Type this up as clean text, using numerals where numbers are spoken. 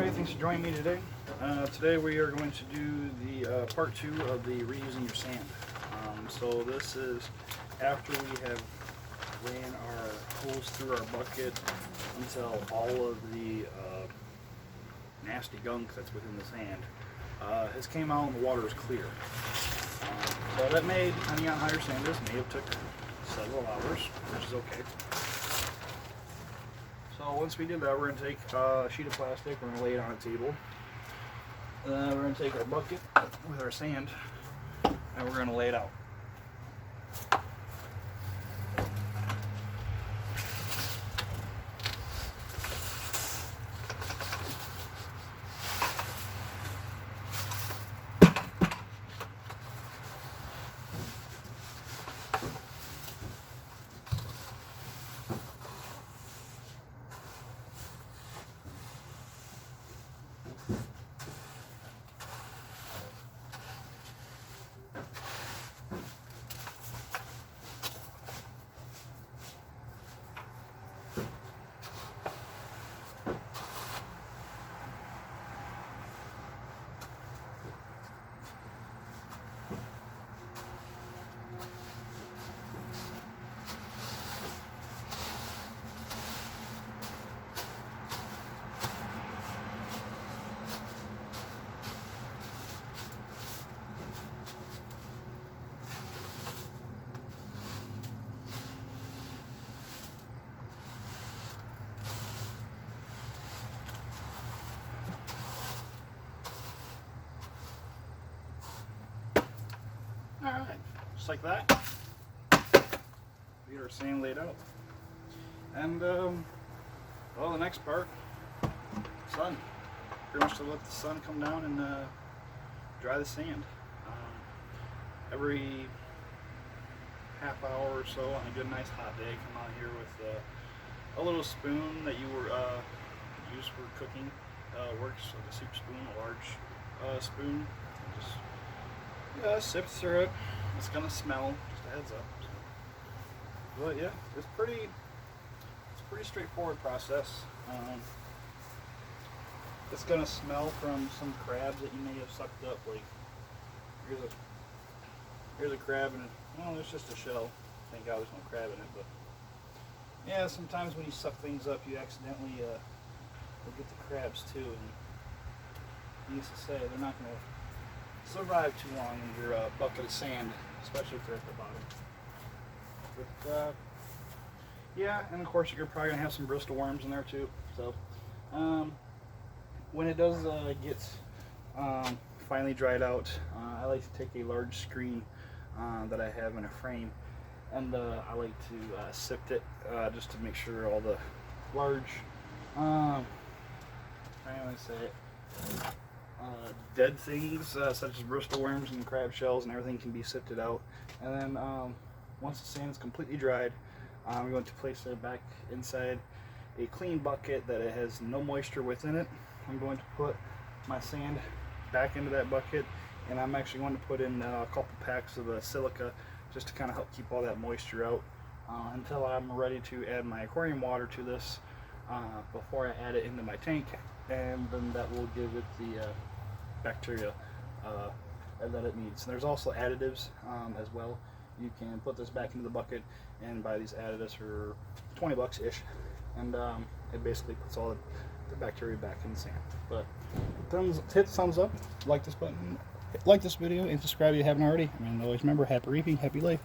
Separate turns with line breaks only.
everybody, thanks for joining me today. Today we are going to do the part 2 of the reusing your sand. So this is after we have ran our hose through our bucket until all of the nasty gunk that's within the sand has came out and the water is clear. So that may, depending on how your sand is, may have took several hours, which is okay. So once we did that, we're going to take a sheet of plastic, we're going to lay it on a table. We're going to take our bucket with our sand and we're going to lay it out. Alright, just like that. We get our sand laid out. And, well, the next part, sun. Pretty much to let the sun come down and dry the sand. Every half hour or so on a good nice hot day, come out here with a little spoon that you were use for cooking. Works like a soup spoon, a large spoon. Just sip through it. It's gonna smell. Just a heads up. But yeah, it's a pretty straightforward process. It's gonna smell from some crabs that you may have sucked up. Like here's a crab and well, there's just a shell. Thank God there's no crab in it. But yeah, sometimes when you suck things up, you accidentally will get the crabs too. And needless to say, they're not gonna survive too long in your bucket of sand, especially if they're at the bottom. But yeah, and of course you're probably gonna have some bristle worms in there too. So when it does get finally dried out, I like to take a large screen that I have in a frame, and I like to sift it just to make sure all the large, I don't want to say it. Dead things such as bristle worms and crab shells and everything can be sifted out. And then once the sand is completely dried, I'm going to place it back inside a clean bucket that it has no moisture within it. I'm going to put my sand back into that bucket, and I'm actually going to put in a couple packs of silica just to kind of help keep all that moisture out until I'm ready to add my aquarium water to this before I add it into my tank, and then that will give it the bacteria that it needs. And there's also additives as well. You can put this back into the bucket and buy these additives for 20 bucks ish, and it basically puts all the bacteria back in the sand. But hit the thumbs up, like this button, like this video, and subscribe if you haven't already. And always remember, happy reefing, happy life.